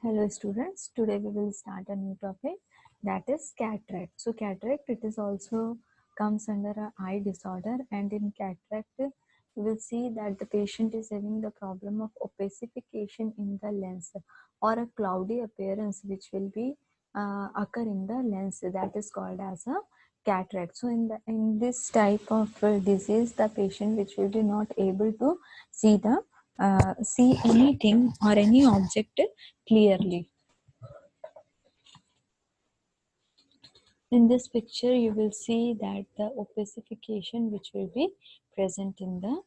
Hello students, today we will start a new topic, that is cataract. So cataract, it is also comes under a eye disorder, and in cataract you will see that the patient is having the problem of opacification in the lens or a cloudy appearance which will be occur in the lens, that is called as a cataract. So in this type of disease, the patient which will be not able to see the see anything or any object clearly. In this picture you will see that the opacification which will be present in the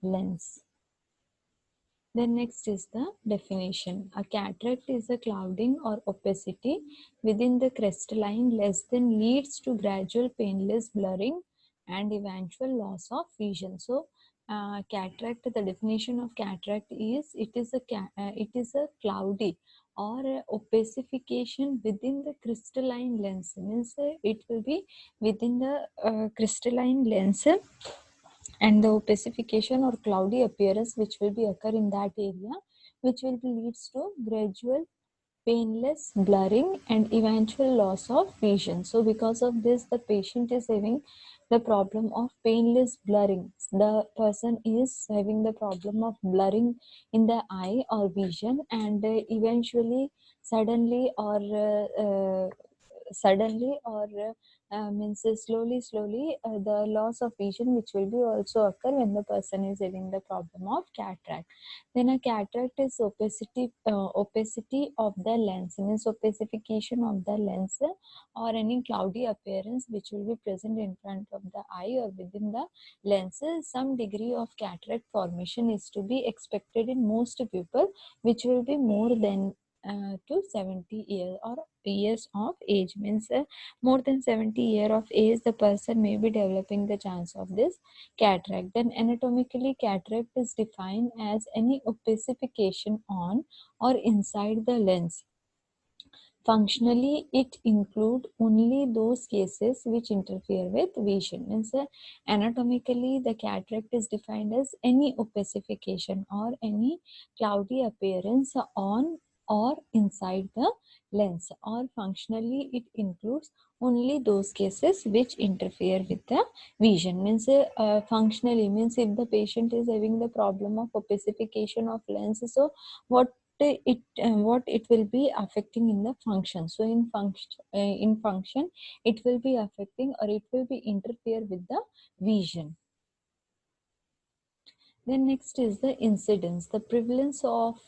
lens. Then next is the definition. A cataract is a clouding or opacity within the crystalline lens that leads to gradual painless blurring and eventual loss of vision. So cataract, the definition of cataract is it is a cloudy or opacification within the crystalline lens, means it will be within the crystalline lens, and the opacification or cloudy appearance which will be occur in that area, which will be leads to gradual painless blurring and eventual loss of vision. So because of this, the patient is having the problem of painless blurring. The person is having the problem of blurring in the eye or vision, and eventually suddenly or means slowly the loss of vision which will be also occur when the person is having the problem of cataract. Then a cataract is opacity of the lens, means opacification of the lens or any cloudy appearance which will be present in front of the eye or within the lens. Some degree of cataract formation is to be expected in most people, which will be more than to 70 years or years of age, means more than 70 year of age the person may be developing the chance of this cataract. Then anatomically, cataract is defined as any opacification on or inside the lens. Functionally, it includes only those cases which interfere with vision. Means anatomically, the cataract is defined as any opacification or any cloudy appearance on or inside the lens. Or functionally, it includes only those cases which interfere with the vision. Means functionally means if the patient is having the problem of opacification of lens, so what it will be affecting in the function. So in function it will be affecting or it will be interfere with the vision. Then next is the incidence. The prevalence of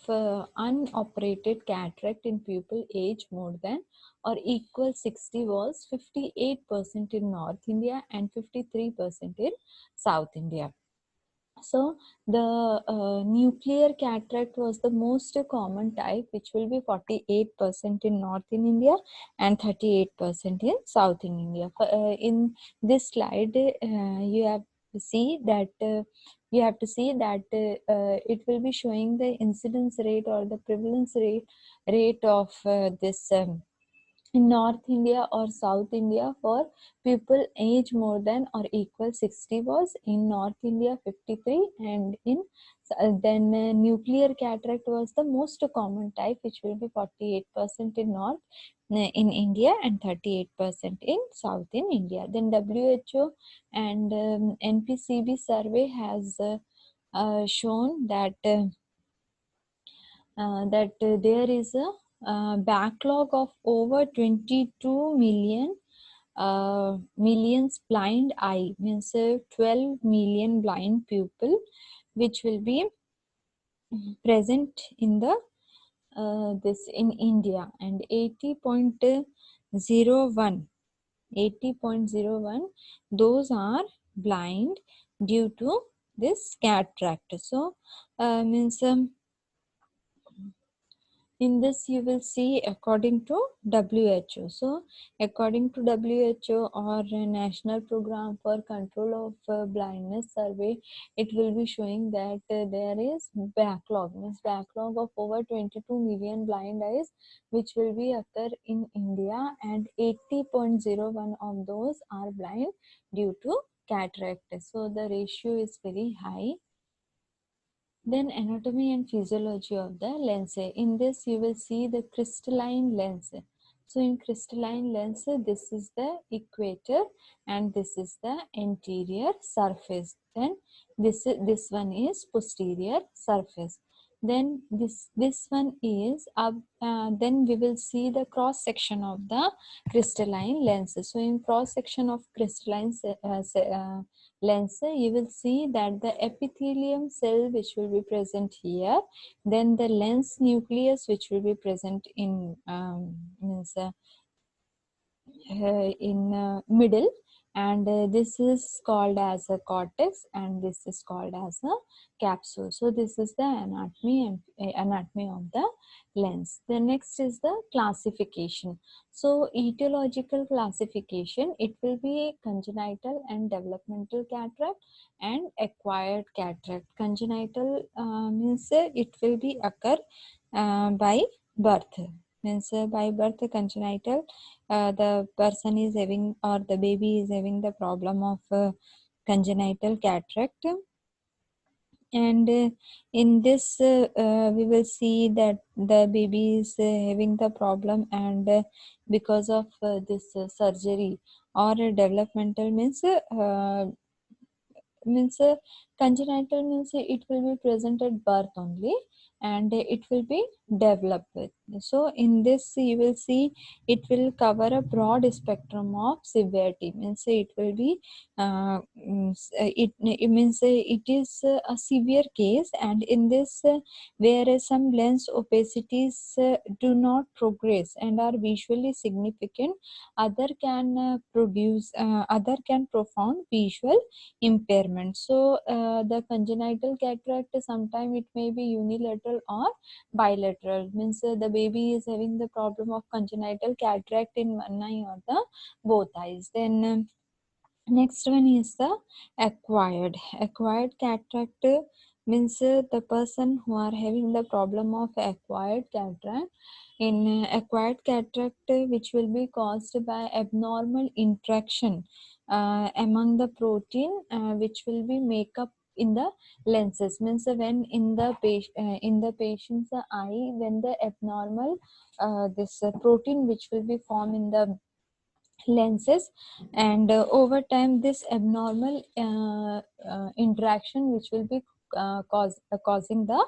unoperated cataract in people age more than or equal 60 was 58% in North India and 53% in South India. So the nuclear cataract was the most common type, which will be 48% in North in India and 38% in South in India. In this slide, you have to see that it will be showing the incidence rate or the prevalence rate of this. In North India or South India for people age more than or equal 60 was in North India 53, and in then nuclear cataract was the most common type, which will be 48% in North in India and 38% in South in India. Then WHO and NPCB survey has shown that there is a backlog of over 22 millions blind eye, means 12 million blind people which will be present in the this in India, and 80.01 those are blind due to this cataract. So means in this you will see according to WHO. So according to WHO or National Program for Control of Blindness survey, it will be showing that there is backlog, means backlog of over 22 million blind eyes which will be occur in India, and 80.01 of those are blind due to cataract. So the ratio is very high. Then anatomy and physiology of the lens. In this you will see the crystalline lens. So in crystalline lens, this is the equator and this is the anterior surface. Then this one is posterior surface. Then this one is up. Then we will see the cross section of the crystalline lens. So in cross section of crystalline lens, you will see that the epithelium cell which will be present here, then the lens nucleus which will be present in means in middle, and this is called as a cortex and this is called as a capsule. So this is the anatomy and anatomy of the lens. The next is the classification. So etiological classification, it will be congenital and developmental cataract and acquired cataract. Congenital means it will be occur by birth, means by birth. Congenital, the person is having or the baby is having the problem of congenital cataract, and in this we will see that the baby is having the problem, and because of this surgery or developmental means congenital means it will be present at birth only and it will be developed with. So in this you will see it will cover a broad spectrum of severity, means it will be it means it is a severe case, and in this where some lens opacities do not progress and are visually significant, other can profound visual impairment. So the congenital cataract, sometimes it may be unilateral or bilateral, means the baby is having the problem of congenital cataract in one eye or the both eyes. Then next one is the acquired cataract, means the person who are having the problem of acquired cataract. In acquired cataract, which will be caused by abnormal interaction among the protein which will be make up in the lenses, means when in the patient's eye, when the abnormal this protein which will be formed in the lenses, and over time this abnormal interaction which will be causing the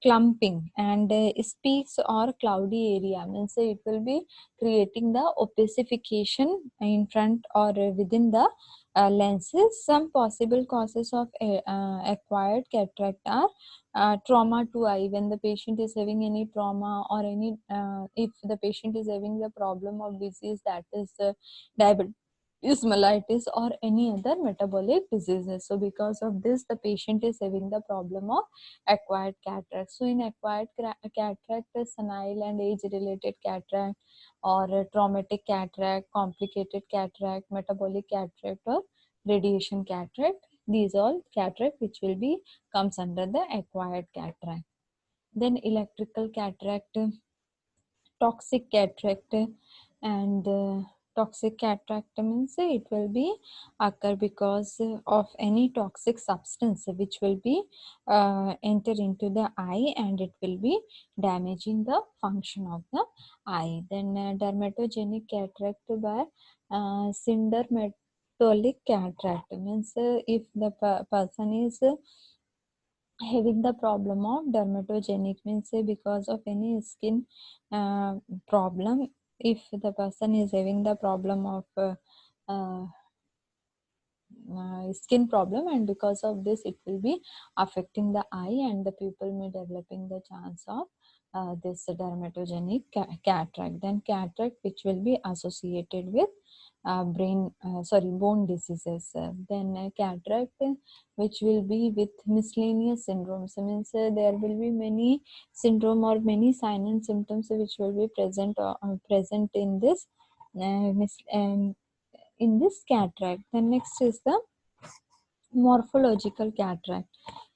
clumping and speaks or cloudy area, means it will be creating the opacification in front or within the lenses. Some possible causes of acquired cataract are trauma to eye, when the patient is having any trauma or any if the patient is having the problem of disease, that is diabetes mellitus or any other metabolic diseases. So because of this the patient is having the problem of acquired cataract. So in acquired cataract, senile and age related cataract or traumatic cataract, complicated cataract, metabolic cataract or radiation cataract, these all cataract which will be comes under the acquired cataract. Then electrical cataract, toxic cataract, and toxic cataract means it will be occur because of any toxic substance which will be enter into the eye and it will be damaging the function of the eye. Then dermatogenic cataract by syndromatolic cataract, means if the person is having the problem of dermatogenic, means because of any skin uh, problem, if the person is having the problem of uh, skin problem, and because of this it will be affecting the eye and the pupil may developing the chance of this dermatogenic cataract. Then cataract which will be associated with bone diseases. Then cataract which will be with miscellaneous syndromes, means there will be many syndrome or many sign and symptoms which will be present in this in this cataract. Then next is the morphological cataract.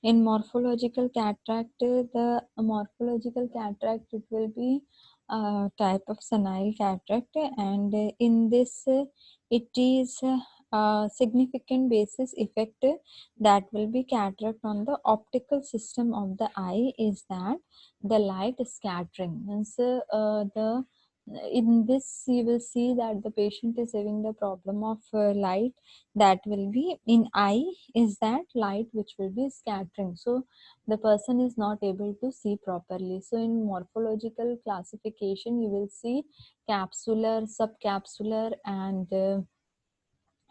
In morphological cataract, the morphological cataract, it will be a type of senile cataract, and in this it is significant basis effect that will be cataract on the optical system of the eye is that the light scattering means the in this you will see that the patient is having the problem of light that will be in eye is that light which will be scattering, so the person is not able to see properly. So in morphological classification you will see capsular, subcapsular and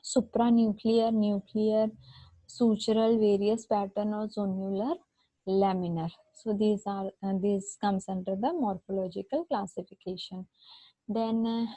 supranuclear, nuclear, sutural, various pattern or zonular, laminar. So these comes under the morphological classification. Then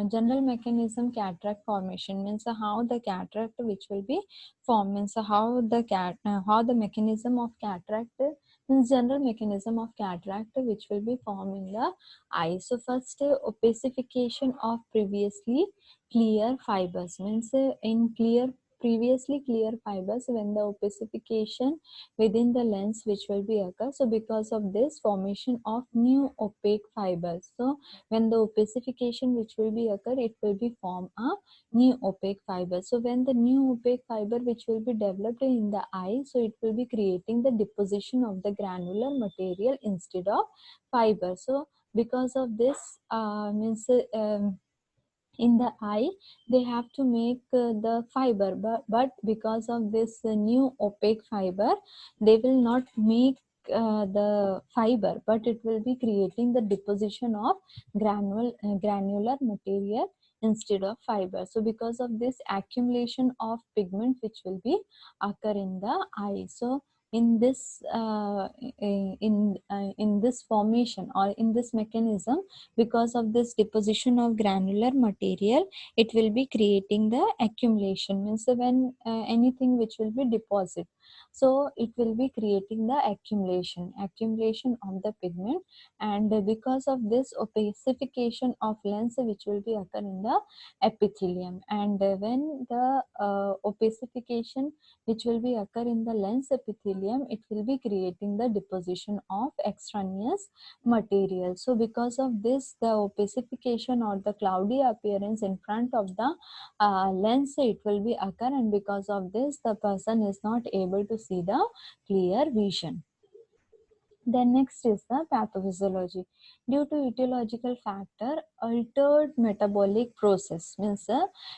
general mechanism cataract formation means how the cataract which will be formed means how the mechanism of cataract means general mechanism of cataract which will be formed in the eye. So first opacification of previously clear fibers means in clear previously clear fibers when the opacification within the lens which will be occur, so because of this formation of new opaque fibers, so when the opacification which will be occur it will be form a new opaque fiber. So when the new opaque fiber which will be developed in the eye, so it will be creating the deposition of the granular material instead of fiber. So because of this means in the eye they have to make the fiber, but because of this new opaque fiber they will not make the fiber, but it will be creating the deposition of granular material instead of fiber. So because of this accumulation of pigment which will be occur in the eye, so in this in this formation or in this mechanism, because of this deposition of granular material it will be creating the accumulation means when anything which will be deposit, so it will be creating the accumulation of the pigment. And because of this opacification of lens which will be occur in the epithelium, and when the opacification which will be occur in the lens epithelium, it will be creating the deposition of extraneous material. So because of this the opacification or the cloudy appearance in front of the lens it will be occur, and because of this the person is not able to see the clear vision. Then next is the pathophysiology. Due to etiological factor, altered metabolic process means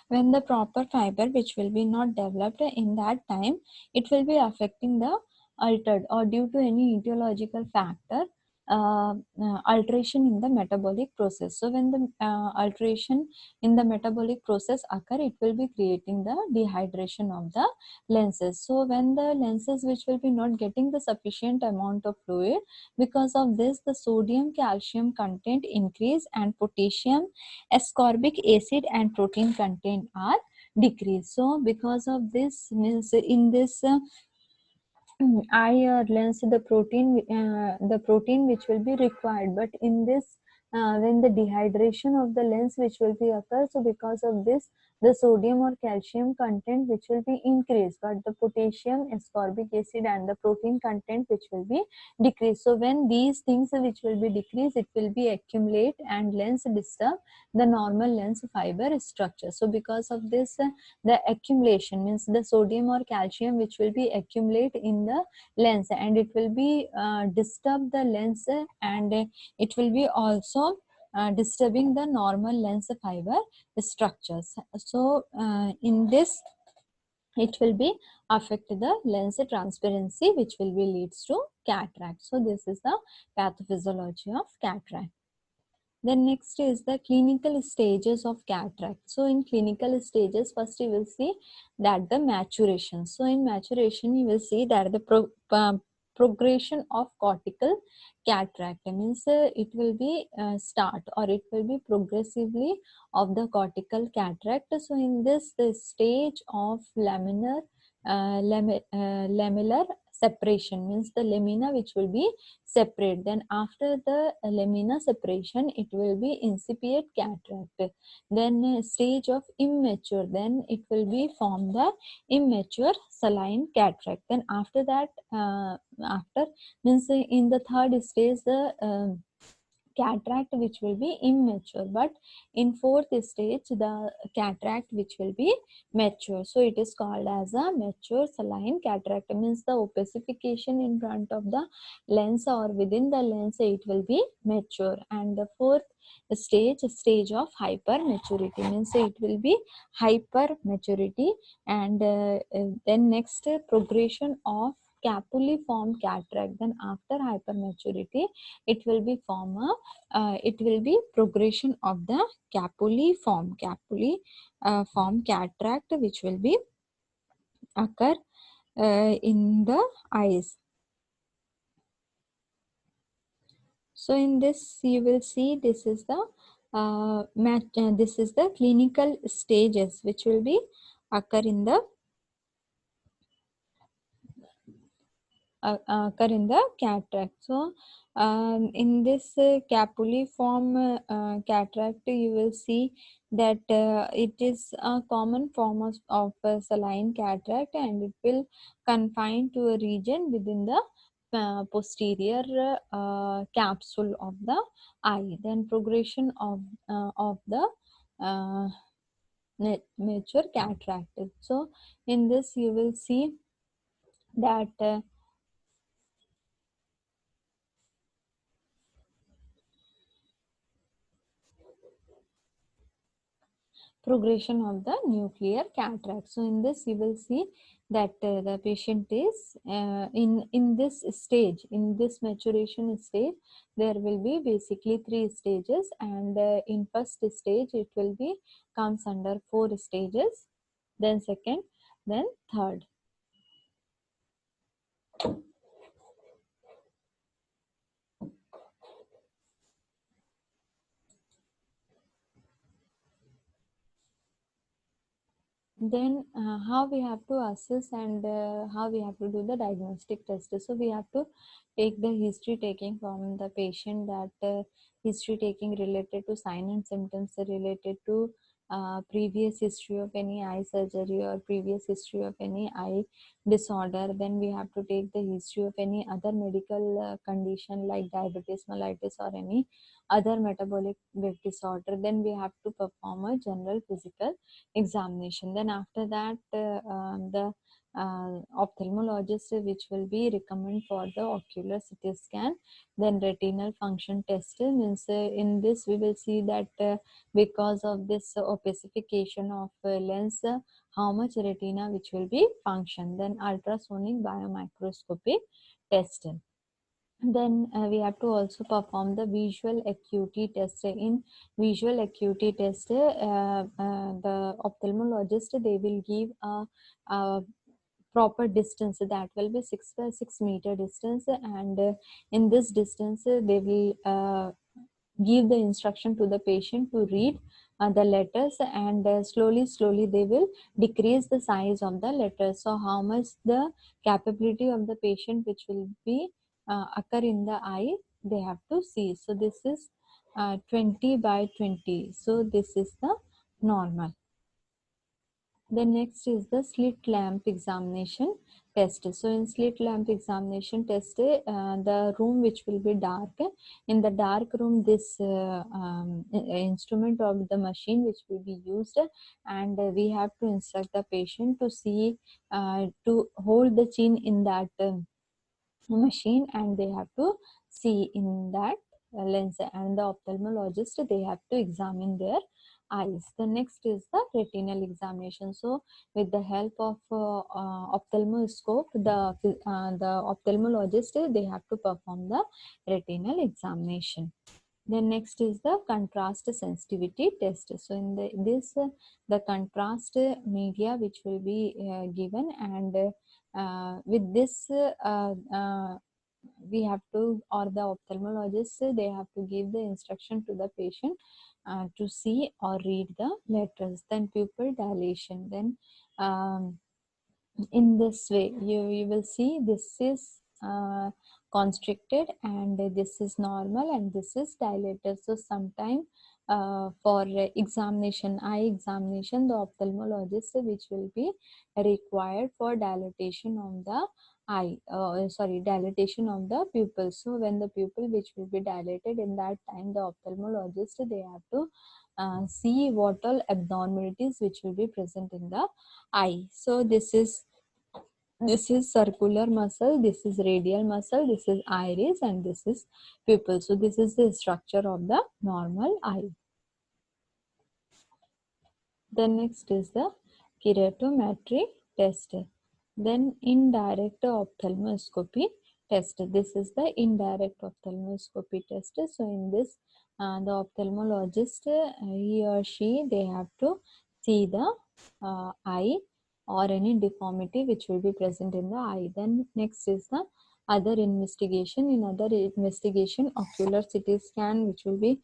when the proper fiber which will be not developed in that time, it will be affecting the altered or due to any etiological factor alteration in the metabolic process. So when the alteration in the metabolic process occur, it will be creating the dehydration of the lenses. So when the lenses which will be not getting the sufficient amount of fluid, because of this the sodium calcium content increase and potassium ascorbic acid and protein content are decreased. So because of this means in this eye or lens the protein which will be required, but in this when the dehydration of the lens which will be occur, so because of this the sodium or calcium content which will be increased, but the potassium ascorbic acid and the protein content which will be decreased. So when these things which will be decreased, it will be accumulate and lens disturb the normal lens fiber structure. So because of this the accumulation means the sodium or calcium which will be accumulate in the lens, and it will be disturb the lens and it will be also disturbing the normal lens fiber structures. So in this it will be affect the lens transparency which will be leads to cataract. So this is the pathophysiology of cataract. Then next is the clinical stages of cataract. So in clinical stages, first you will see that the maturation. So in maturation, you will see that the progression of cortical cataract means it will be start or it will be progressively of the cortical cataract. So in this the stage of lamellar separation means the lamina which will be separate. Then after the lamina separation, it will be incipient cataract. Then stage of immature, then it will be form the immature saline cataract. Then after that, after means in the third stage, the cataract which will be immature, but in fourth stage the cataract which will be mature. So it is called as a mature saline cataract, means the opacification in front of the lens or within the lens it will be mature. And the fourth stage of hyper maturity, means it will be hyper maturity. And then next, progression of capuliform cataract. Then after hypermaturity it will be it will be progression of the capuliform cataract which will be occur in the eyes. So in this you will see this is the this is the clinical stages which will be occur in the occur in the cataract. So in this capuliform cataract you will see that it is a common form of saline cataract, and it will confine to a region within the posterior capsule of the eye. Then progression of the uh, mature cataract. So in this you will see that progression of the nuclear cataract. So in this you will see that the patient is in this stage, in this maturation stage there will be basically three stages, and in first stage it will be comes under four stages, then second, then third. Then how we have to assess and how we have to do the diagnostic test. So we have to take the history taking from the patient, that history taking related to sign and symptoms related to previous history of any eye surgery or previous history of any eye disorder. Then we have to take the history of any other medical condition like diabetes mellitus or any other metabolic disorder. Then we have to perform a general physical examination. Then after that the ophthalmologist which will be recommend for the ocular CT scan. Then retinal function test, means in this we will see that because of this opacification of lens, how much retina which will be function. Then ultrasonic biomicroscopy test. Then we have to also perform the visual acuity test. In visual acuity test the ophthalmologist they will give a proper distance, that will be 6 by 6 meter distance, and in this distance they will give the instruction to the patient to read the letters, and slowly they will decrease the size of the letters. So how much the capability of the patient which will be occur in the eye, they have to see. So this is 20 by 20, so this is the normal. The next is the slit lamp examination test. So in slit lamp examination test, the room which will be dark. In the dark room, this instrument of the machine which will be used, and we have to instruct the patient to see, to hold the chin in that machine, and they have to see in that lens, and the ophthalmologist they have to examine their eyes. The next is the retinal examination. So with the help of ophthalmoscope, the ophthalmologist they have to perform the retinal examination. Then next is the contrast sensitivity test. So in this the contrast media which will be given, and with this we have to, or the ophthalmologist they have to give the instruction to the patient to see or read the letters. Then pupil dilation. Then in this way you will see this is constricted, and this is normal, and this is dilated. So sometime for examination, eye examination, the ophthalmologist which will be required for dilatation of the eye, dilatation of the pupil. So when the pupil which will be dilated, in that time the ophthalmologist, they have to see what all abnormalities which will be present in the eye. So this is circular muscle, this is radial muscle, this is iris, and this is pupil. So this is the structure of the normal eye. Then next is the keratometry test. Then indirect ophthalmoscopy test. This is the indirect ophthalmoscopy test. So in this, the ophthalmologist, he or she, they have to see the eye or any deformity which will be present in the eye. Then next is the other investigation. In other investigation, ocular CT scan which will be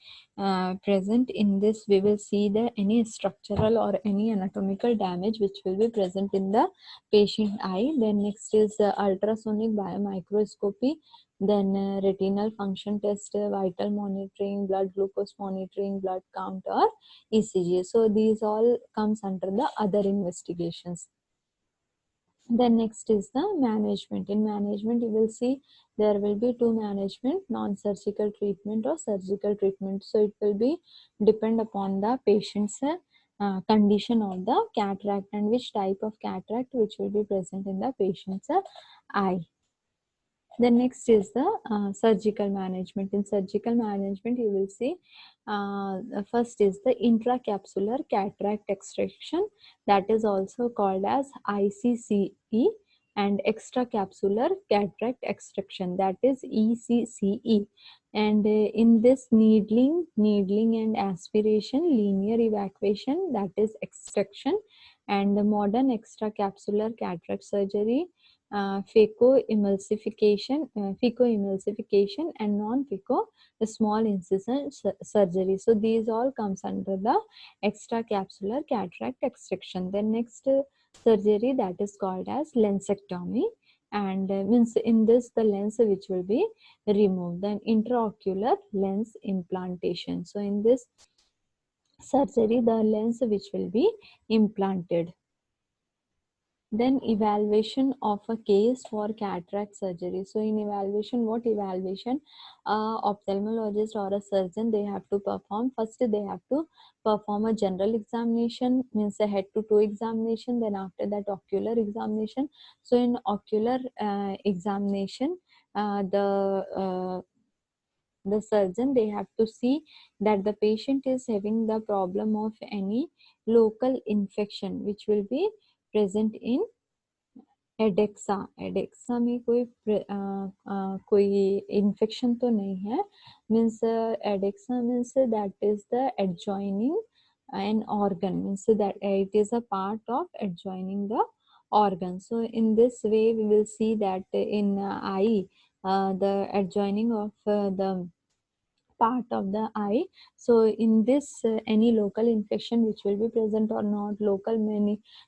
present. In this, we will see the any structural or any anatomical damage which will be present in the patient eye. Then next is ultrasonic biomicroscopy, then retinal function test, vital monitoring, blood glucose monitoring, blood count, or ECG. So these all comes under the other investigations. Then next is the management. In management, you will see there will be two management: non-surgical treatment or surgical treatment. So it will be depend upon the patient's condition of the cataract and which type of cataract which will be present in the patient's eye. The next is the surgical management. In surgical management, you will see the first is the intracapsular cataract extraction, that is also called as ICCE, and extracapsular cataract extraction, that is ECCE. And in this, needling and aspiration, linear evacuation, that is extraction, and the modern extracapsular cataract surgery, phacoemulsification and non-phaco small incision surgery. So these all comes under the extracapsular cataract extraction. Then next surgery, that is called as lensectomy, and means in this the lens which will be removed. Then intraocular lens implantation. So in this surgery, the lens which will be implanted. Then evaluation of a case for cataract surgery. So in evaluation, what evaluation ophthalmologist or a surgeon they have to perform? First, they have to perform a general examination, means a head to toe examination. Then after that, ocular examination. So in ocular examination, the surgeon, they have to see that the patient is having the problem of any local infection which will be present in एडेक्सा. एडेक्सा में कोई infection तो नहीं है, means adnexa means that is the adjoining an organ, means that it is a part of adjoining the organ. So in this way we will see that in eye, the adjoining of the part of the eye. So in this, any local infection which will be present or not, local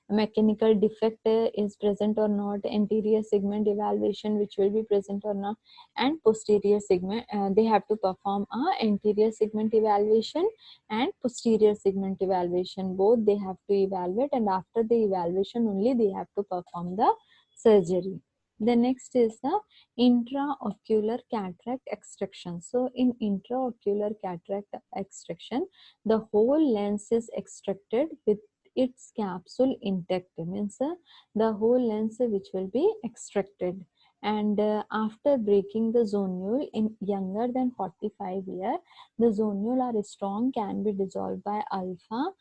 mechanical defect is present or not, anterior segment evaluation which will be present or not, and posterior segment, they have to perform a anterior segment evaluation and posterior segment evaluation. Both they have to evaluate, and after the evaluation only they have to perform the surgery. The next is the intraocular cataract extraction. So in intraocular cataract extraction, the whole lens is extracted with its capsule intact, means the whole lens which will be extracted. And after breaking the zonule in younger than 45 year, the zonule are strong, can be dissolved by alpha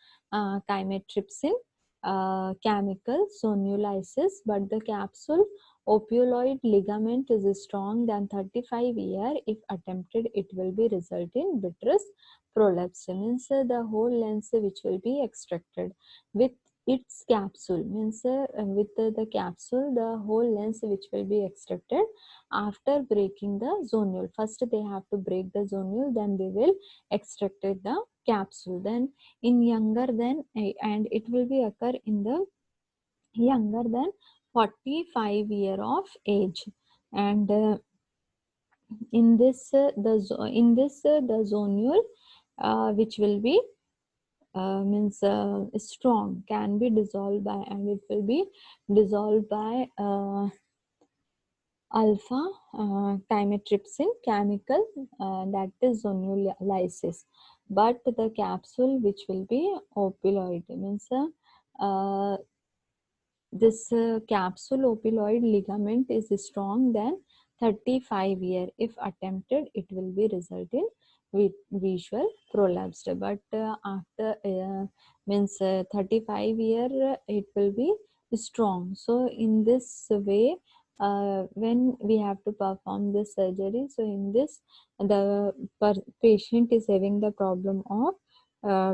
chymotrypsin chemical zonulysis, but the capsule opioid ligament is strong than 35 year. If attempted, it will be result in vitreous prolapse, means the whole lens which will be extracted with its capsule, means with the capsule, the whole lens which will be extracted after breaking the zonule. First they have to break the zonule, then they will extract the capsule. Then in younger than, and it will be occur in the younger than 45 year of age. And in this the zonule which will be means strong, can be dissolved by, and it will be dissolved by alpha chymotrypsin chemical, that is zonulysis, but the capsule which will be opioid means this capsule opioid ligament is strong than 35 year. If attempted, it will be result in visual prolapse. But after means 35 year, it will be strong. So in this way, when we have to perform this surgery, so in this the patient is having the problem of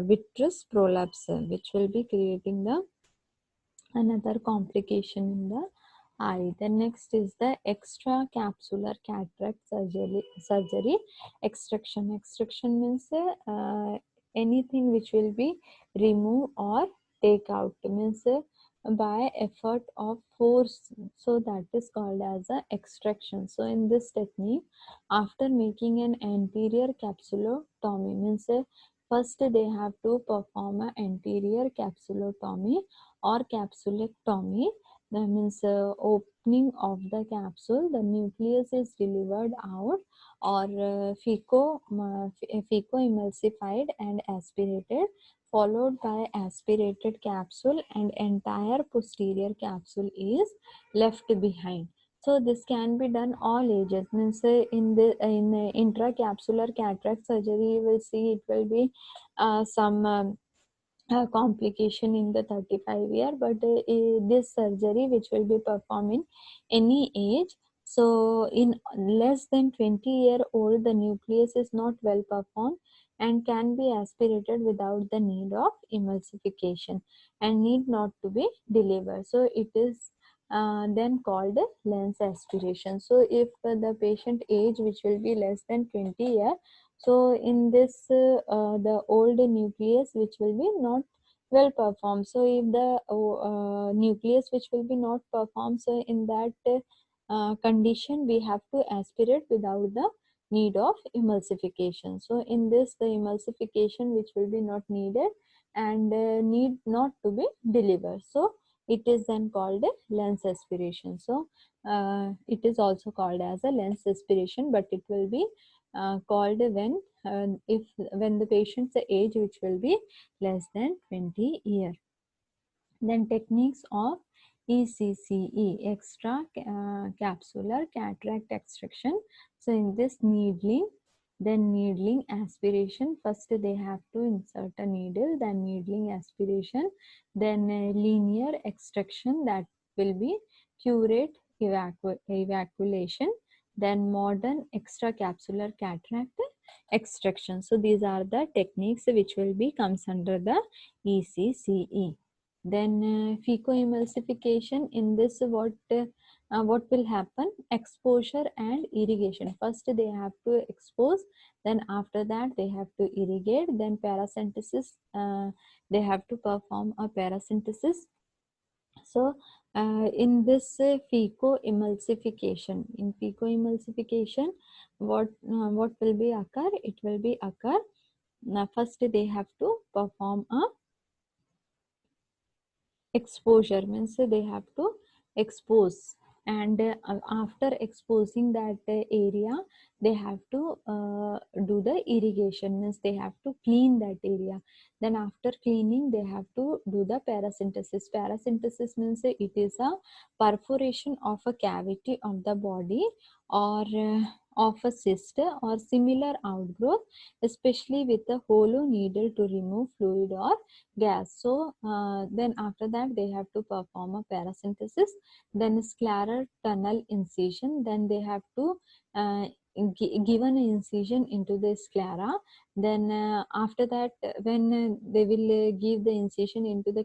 vitreous prolapse, which will be creating the another complication in the eye. The next is the extracapsular cataract surgery extraction. Extraction means anything which will be remove or take out, means by effort of force, so that is called as a extraction. So in this technique, after making an anterior capsulotomy, means first they have to perform an anterior capsulotomy or capsulectomy. That means opening of the capsule, the nucleus is delivered out, or feco emulsified and aspirated, followed by aspirated capsule, and entire posterior capsule is left behind. So this can be done all ages, means in intracapsular cataract surgery you will see it will be some complication in the 35 year, but this surgery which will be performed in any age. So in less than 20-year old, the nucleus is not well performed and can be aspirated without the need of emulsification and need not to be delivered. So it is then called lens aspiration. So if the patient age which will be less than 20 year, so in this the old nucleus which will be not well performed. So if the nucleus which will be not performed, so in that condition we have to aspirate without the need of emulsification. So in this the emulsification which will be not needed and need not to be delivered. So it is then called a lens aspiration. So it is also called as a lens aspiration, but it will be called when the patient's age which will be less than 20 year. Then techniques of ECCE, extra capsular cataract extraction. So in this needling, then needling aspiration. First they have to insert a needle, then needling aspiration, then linear extraction, that will be curate evacuation, then modern extracapsular cataract extraction. So these are the techniques which will be comes under the ECCE. Then fecoemulsification, in this what will happen? Exposure and irrigation. First they have to expose, then after that they have to irrigate, then paracentesis, they have to perform a paracentesis. So in this fecoemulsification, what will be occur? It will be occur, first they have to perform a exposure, means they have to expose, and after exposing that area they have to do the irrigation, means they have to clean that area. Then after cleaning they have to do the paracentesis. Paracentesis means it is a perforation of a cavity of the body, or of a cyst or similar outgrowth, especially with a hollow needle to remove fluid or gas. So then after that they have to perform a paracentesis, then scleral tunnel incision, then they have to give an incision into the sclera. Then after that when they will give the incision into the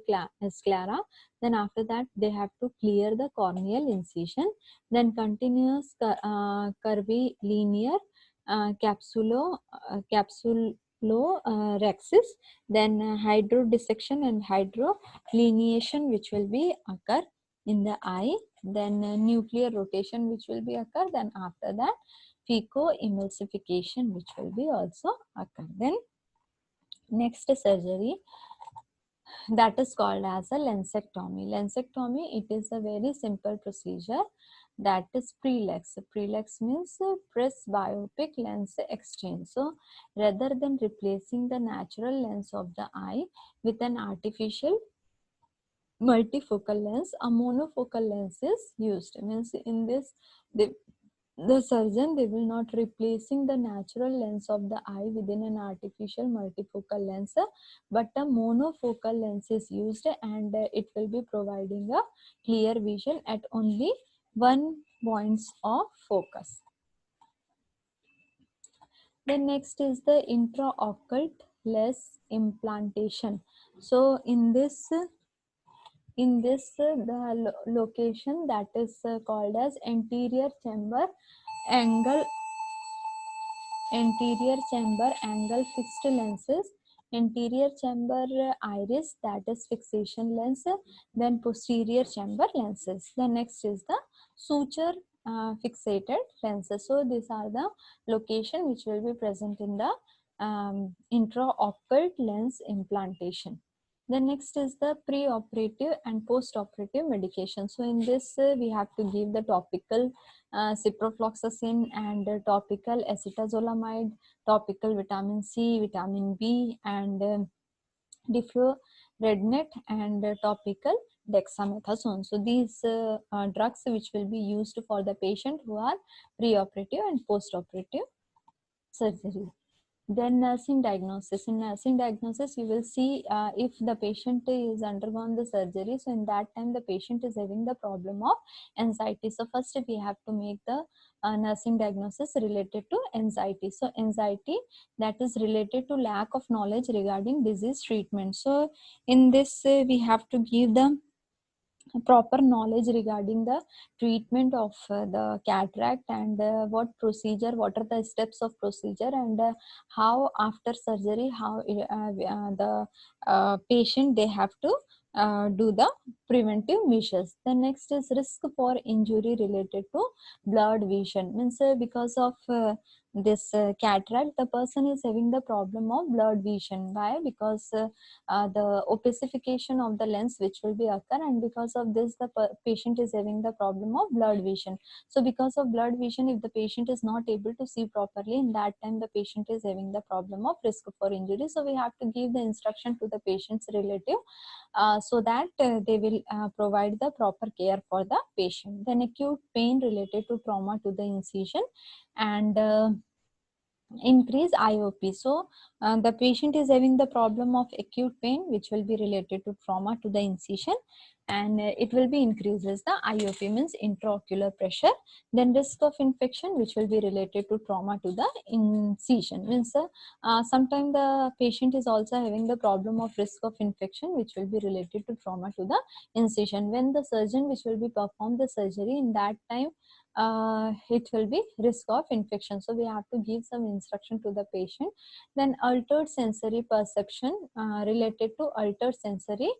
sclera, then after that they have to clear the corneal incision, then continuous curvilinear capsulorhexis, then hydrodissection and hydrolineation which will be occur in the eye, then nuclear rotation which will be occur, then after that fecoemulsification which will be also occur. Then next surgery, that is called as a lensectomy. Lensectomy, it is a very simple procedure. that is prelex. Prelex means presbyopic lens exchange. So rather than replacing the natural lens of the eye with an artificial multifocal lens, a monofocal lens is used. Means in this, the surgeon, they will not replacing the natural lens of the eye within an artificial multifocal lens, but a monofocal lens is used, and it will be providing a clear vision at only one points of focus. Then next is the intraoccult lens implantation. So in this the location that is called as anterior chamber angle fixed lenses, anterior chamber iris, that is fixation lens, then posterior chamber lenses. The next is the suture fixated lenses. So these are the location which will be present in the intraoccult lens implantation. The next is the pre-operative and post-operative medication. So in this we have to give the topical ciprofloxacin and topical acetazolamide, topical vitamin C, vitamin B, and diflurednet, and topical dexamethasone. So these drugs which will be used for the patient who are pre-operative and post-operative surgery. Then nursing diagnosis. In nursing diagnosis, you will see if the patient is undergone the surgery. So in that time, the patient is having the problem of anxiety. So first we have to make the nursing diagnosis related to anxiety. So anxiety, that is related to lack of knowledge regarding disease treatment. So in this we have to give the proper knowledge regarding the treatment of the cataract, and what are the steps of procedure, and how after surgery, how the patient, they have to do the preventive measures. The next is risk for injury related to blurred vision. Means because of this cataract, the person is having the problem of blurred vision. Why? Because the opacification of the lens which will be occur, and because of this the patient is having the problem of blurred vision. So because of blurred vision, if the patient is not able to see properly, in that time the patient is having the problem of risk for injury. So we have to give the instruction to the patient's relative so that they will provide the proper care for the patient. Then acute pain related to trauma to the incision, and increase IOP. So the patient is having the problem of acute pain which will be related to trauma to the incision, and it will be increases the IOP, means intraocular pressure. Then risk of infection which will be related to trauma to the incision, means sometimes the patient is also having the problem of risk of infection which will be related to trauma to the incision. When the surgeon which will be perform the surgery, in that time it will be risk of infection. So we have to give some instruction to the patient. Then altered sensory perception related to altered sensory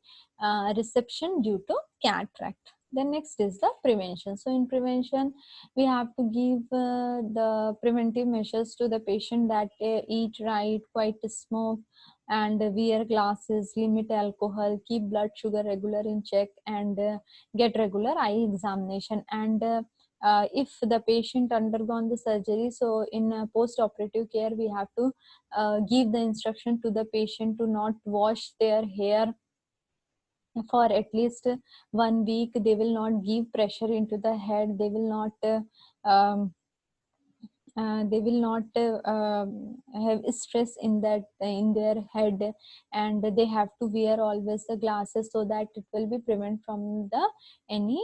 reception due to cataract. Then next is the prevention. So in prevention, we have to give the preventive measures to the patient, that eat right, quite smoke, and wear glasses, limit alcohol, keep blood sugar regular in check, and get regular eye examination. And if the patient undergone the surgery, so in post-operative care, we have to give the instruction to the patient to not wash their hair for at least 1 week. They will not give pressure into the head. They will not have stress in that in their head, and they have to wear always the glasses, so that it will be prevent from the any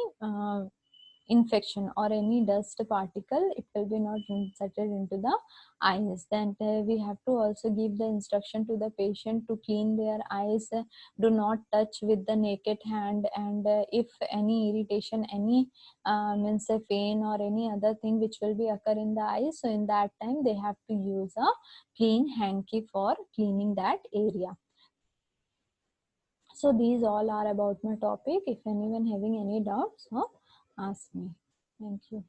infection or any dust particle, it will be not inserted into the eyes. Then we have to also give the instruction to the patient to clean their eyes, do not touch with the naked hand, and if any irritation, any means a pain or any other thing which will be occur in the eyes, so in that time they have to use a clean hanky for cleaning that area. So these all are about my topic. If anyone having any doubts, ask me. Thank you.